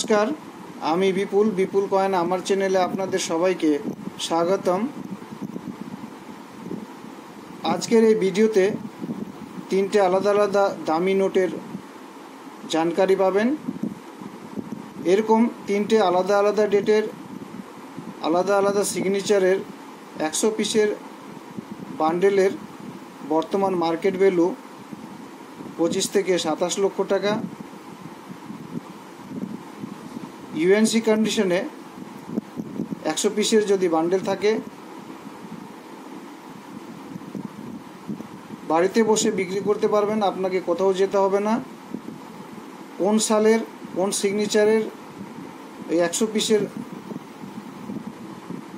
নমস্কার, আমি বিপুল কয়েন আমার চ্যানেলে আপনাদের সবাইকে স্বাগতম। আজকের এই ভিডিওতে তিনটে আলাদা দামি নোটের জানকারি পাবেন। এরকম তিনটে আলাদা ডেটের আলাদা সিগনেচারের 100 পিসের বান্ডেলের বর্তমান মার্কেট ভ্যালু 25 থেকে 27 লক্ষ টাকা। ইউএনসি কন্ডিশনে 100 পিসের যদি বান্ডেল থাকে বাড়িতে বসে বিক্রি করতে পারবেন, আপনাকে কোথাও যেতে হবে না। কোন সালের কোন সিগনেচারের এই 100 পিসের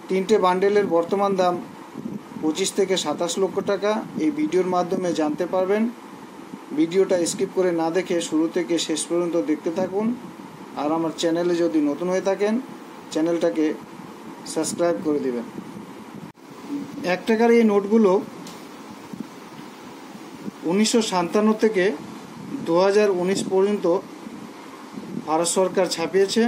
তিনটে বান্ডেলের বর্তমান দাম 25 থেকে 27 লক্ষ টাকা এই ভিডিওর মাধ্যমে জানতে পারবেন। ভিডিওটা স্কিপ করে না দেখে শুরু থেকে শেষ পর্যন্ত দেখতে থাকুন। আর আমার চ্যানেলে যদি নতুন হয়ে থাকেন চ্যানেলটাকে সাবস্ক্রাইব করে দেবেন। 1 টাকার এই নোটগুলো 1957 থেকে 2019 পর্যন্ত ভারত সরকার ছাপিয়েছে।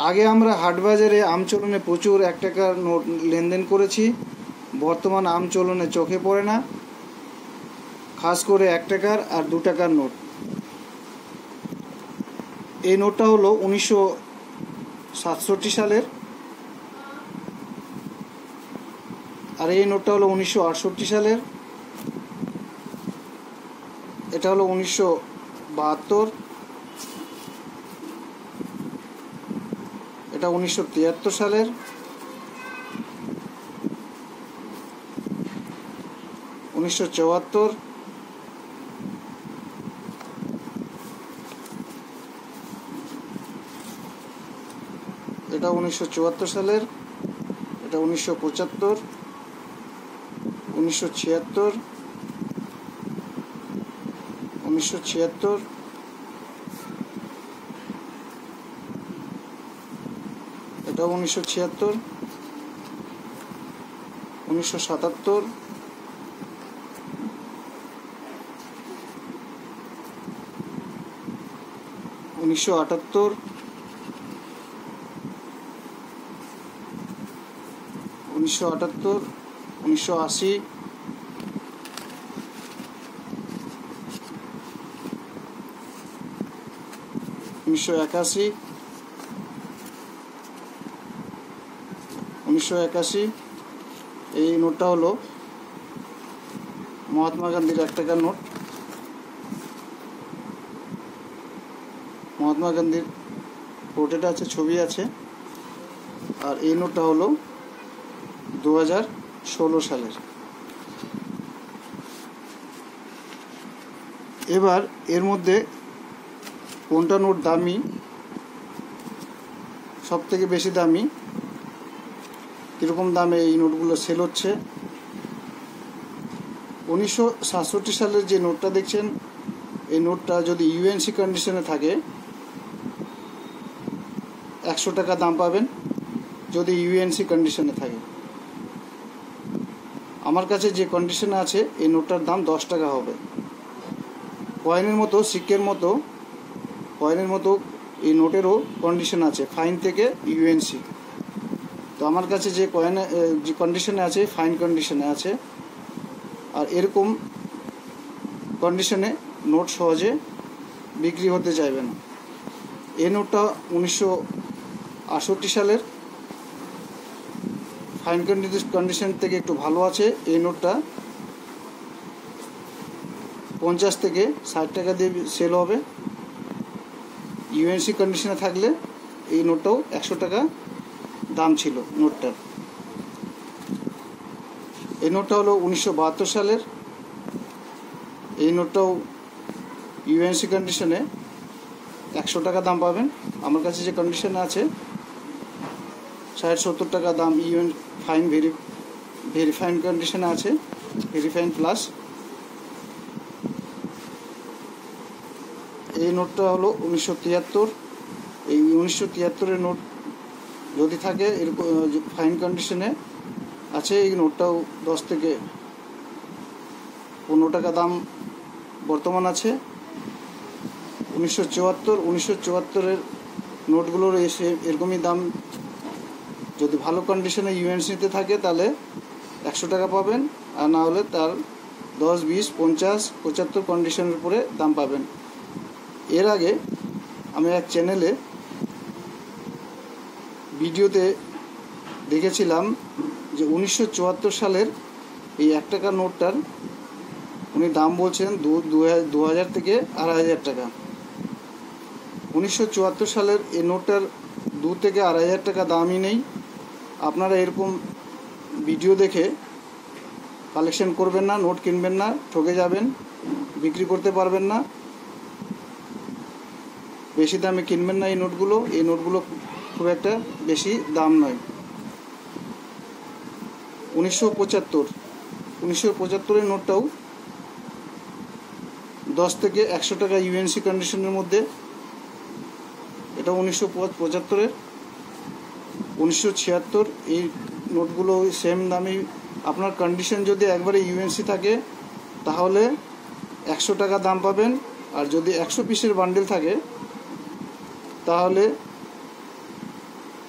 আগে আমরা হাটবাজারে আমচলনে প্রচুর 1 টাকার নোট লেনদেন করেছি, বর্তমান আমচলনে চোখে পড়ে না, খাস করে 1 টাকার আর 2 টাকার নোট। এই নোটটা হলো 1967 সালের, আর এই নোটটা হলো 1968 সালের, এটা হলো 1972, এটা 1973 সালের, এটা 1974, এটা 1974 সালের, এটা 1975, 1976, 1976, এটা 1976, 1977, 1978, 1978, 1980, 1981, 1981। এই নোটটা হলো মহাত্মা গান্ধীর 1 টাকার নোট। মহাত্মা গান্ধীর পোর্ট্রেট আছে, ছবি আছে। আর এই নোটটা হলো 2016 সালের। এবার এর মধ্যে কোনটা নোট দামি, সব থেকে বেশি দামি, কীরকম দামে এই নোটগুলো সেল হচ্ছে। 1967 সালের যে নোটটা দেখছেন, এই নোটটা যদি ইউএনসি কন্ডিশনে থাকে 100 টাকা দাম পাবেন, যদি ইউএনসি কন্ডিশনে থাকে। আমার কাছে যে কন্ডিশনে আছে এই নোটটার দাম 10 টাকা হবে। কয়েনের মতো, সিক্কের মতো, কয়েনের মতো এই নোটেরও কন্ডিশন আছে, ফাইন থেকে ইউএনসি। তো আমার কাছে যে কয়েনে যে কন্ডিশনে আছে ফাইন কন্ডিশনে আছে। আর এরকম কন্ডিশনে নোট সহজে বিক্রি হতে চাইবে না। এই নোটটা 1968 সালের, ফাইন কন্ডিশন থেকে একটু ভালো আছে। এই নোটটা 50 থেকে 60 টাকা দিয়ে সেল হবে। ইউএনসি কন্ডিশনে থাকলে এই নোটটাও 100 টাকা দাম ছিল নোটটার। এই নোটটা হলো 1972 সালের। এই নোটটাও ইউএনসি কন্ডিশনে 100 টাকা দাম পাবেন। আমার কাছে যে কন্ডিশনে আছে 60-70 টাকা দাম ইউএন ফাইন ভেরিফাইন কন্ডিশনে আছে, ভেরিফাইন প্লাস। এই নোটটা হলো 1973। এই 1973-এর নোট যদি থাকে এরকম ফাইন কন্ডিশনে আছে, এই নোটটাও 10 থেকে 15 টাকা দাম বর্তমান আছে। 1974 1974-এর নোটগুলোর এসে এরকমই দাম। যদি ভালো কন্ডিশনে ইউএনসিতে থাকে তাহলে 100 টাকা পাবেন, আর না হলে তার 10, 20, 50, 75 কন্ডিশনের উপরে দাম পাবেন। এর আগে আমি এক চ্যানেলে ভিডিওতে দেখেছিলাম যে 1974 সালের এই 1 টাকা নোটটার উনি দাম বলছেন 2000 থেকে 2500 টাকা। 1974 সালের এই নোটটার 2 থেকে 2500 টাকা দামই নেই। আপনারা এরকম ভিডিও দেখে কালেকশন করবেন না, নোট কিনবেন না, ঠকে যাবেন, বিক্রি করতে পারবেন না। বেশি দামে কিনবেন না এই নোটগুলো খুব একটা বেশি দাম নয়। 1975-এর নোটটাও 10 থেকে 100 টাকা ইউএনসি কন্ডিশনের মধ্যে। এটা 1975-এর। 1976 এই নোটগুলো সেম দামই। আপনার কন্ডিশন যদি একবারে ইউএনসি থাকে তাহলে 100 টাকা দাম পাবেন, আর যদি 100 পিসের বান্ডেল থাকে তাহলে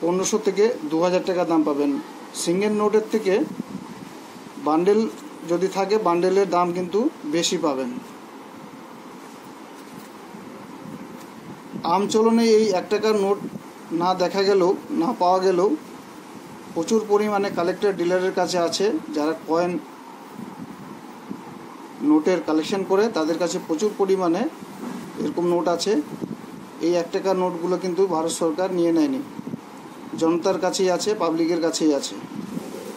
1500 থেকে 2000 টাকা দাম পাবেন। সিঙ্গেল নোটের থেকে বান্ডেল যদি থাকে বান্ডেলের দাম কিন্তু বেশি পাবেন। আমচলনে এই 1 টাকার নোট না দেখা গেলেও, না পাওয়া গেলেও প্রচুর পরিমাণে কালেক্টর ডিলারের কাছে আছে। যারা কয়েন নোটের কালেকশন করে তাদের কাছে প্রচুর পরিমাণে এরকম নোট আছে। এই 1 টাকার নোটগুলো কিন্তু ভারত সরকার নিয়ে নেয়নি, জনতার কাছেই আছে, পাবলিকের কাছেই আছে।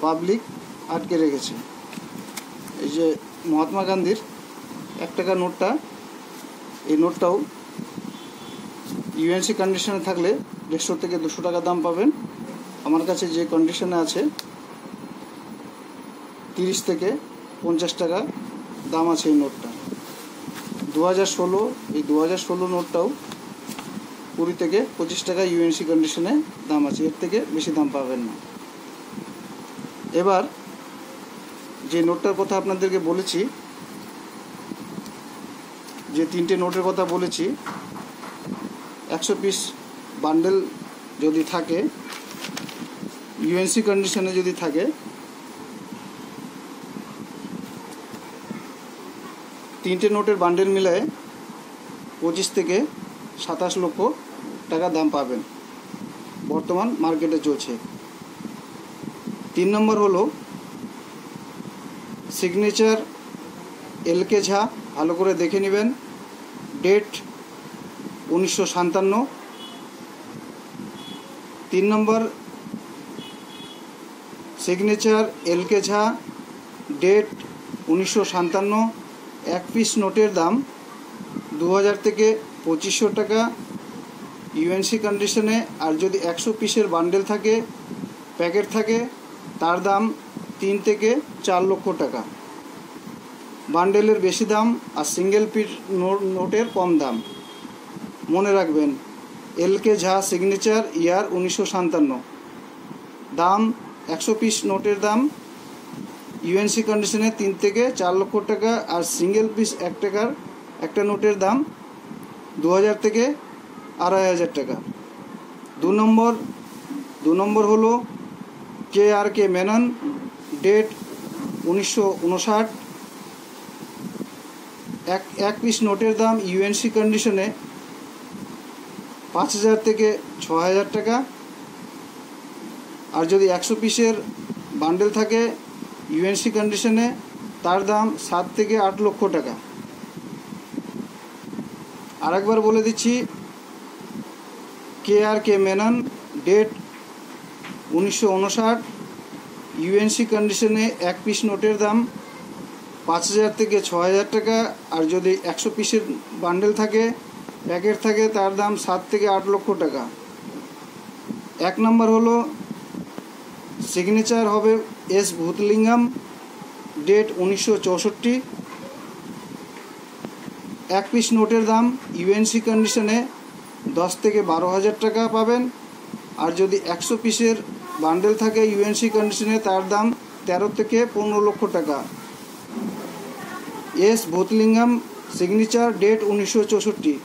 পাবলিক আটকে রেখেছে। এই যে মহাত্মা গান্ধীর 1 টাকার নোটটা, এই নোটটাও ইউএনসি কন্ডিশনে থাকলে 150 থেকে 200 টাকা দাম পাবেন। আমার কাছে যে কন্ডিশনে আছে 30 থেকে 50 টাকা দাম আছে এই নোটটা। 2016 এই 2016 নোটটাও 20 থেকে 25 টাকা ইউএনসি কন্ডিশনে দাম আছে, এর থেকে বেশি দাম পাবেন না। এবার যে নোটটার কথা আপনাদেরকে বলেছি, যে 3টে নোটের কথা বলেছি, 100 পিস বান্ডেল যদি থাকে ইউএনসি কন্ডিশনে, যদি থাকে 3টে নোটের বান্ডেল মিলায়ে 25 থেকে 27 লক্ষ টাকা দাম পাবেন, বর্তমান মার্কেটে চলছে। 3 নম্বর হলো সিগনেচার এলকে ঝা, ভালো করে দেখে নেবেন, ডেট 1957। 3 নম্বর সিগনেচার এলকে ঝা, ডেট 1957। 1 পিস নোটের দাম 2000 থেকে 2500 টাকা ইউএনসি কন্ডিশনে, আর যদি 100 পিসের বান্ডেল থাকে, প্যাকেট থাকে, তার দাম 3 থেকে 4 লক্ষ টাকা। বান্ডেলের বেশি দাম আর সিঙ্গেল পিস নোটের কম দাম। মনে রাখবেন, এলকে ঝা সিগনেচার, ইয়ার 1957, দাম 100 পিস নোটের দাম ইউএনসি কন্ডিশনে 3 থেকে 4 লক্ষ টাকা, আর সিঙ্গেল পিস 1 টাকার একটা নোটের দাম 2000 থেকে 2500 টাকা। 2 নম্বর হলো KRK মেনন, ডেট 1959। এক পিস নোটের দাম ইউএনসি কন্ডিশনে 5000 থেকে 6000 টাকা, আর যদি 100 পিসের বান্ডেল থাকে ইউএনসি কন্ডিশনে তার দাম 7 থেকে 8 লক্ষ টাকা। আরেকবার বলে দিচ্ছি, KRK মেনন, ডেট 1959, ইউএনসি কন্ডিশনে 1 পিস নোটের দাম 5000 থেকে 6000 টাকা, আর যদি 100 পিসের বান্ডেল থাকে, প্যাকেট থাকে, তার দাম 7 থেকে 8 লক্ষ টাকা। 1 নম্বর হলো সিগনেচার হবে এস ভূতলিঙ্গম, ডেট 1964। 1 পিস নোটের দাম ইউএনসি কন্ডিশনে 10 থেকে 12,000 টাকা পাবেন, আর যদি 100 পিসের বান্ডেল থাকে ইউএনসি কন্ডিশনে তার দাম 13 থেকে 15 লক্ষ টাকা। S Bhutalingam signature, date 1964।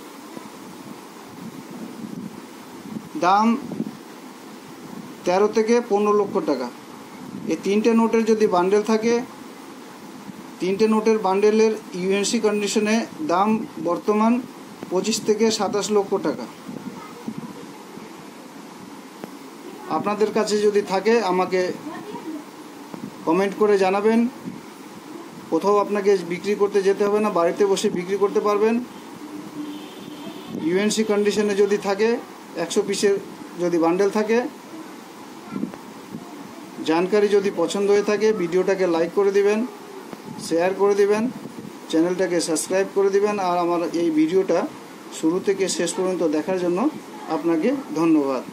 দাম 13 থেকে 15 লক্ষ টাকা। এই 3টে নোটের যদি বান্ডেল থাকে, 3টে নোটের বান্ডেলের ইউএনসি কন্ডিশনে দাম বর্তমান 25 থেকে 27 লক্ষ টাকা। আপনাদের কাছে যদি থাকে আমাকে কমেন্ট করে জানাবেন। কোথাও আপনাকে বিক্রি করতে যেতে হবে না, বাড়িতে বসে বিক্রি করতে পারবেন। ইউএনসি কন্ডিশনে যদি থাকে, 100 পিসের যদি বান্ডেল থাকে। জানকারি যদি পছন্দ হয়ে থাকে ভিডিওটাকে লাইক করে দিবেন, শেয়ার করে দিবেন, চ্যানেলটাকে সাবস্ক্রাইব করে দিবেন। আর আমার এই ভিডিওটা শুরু থেকে শেষ পর্যন্ত দেখার জন্য আপনাকে ধন্যবাদ।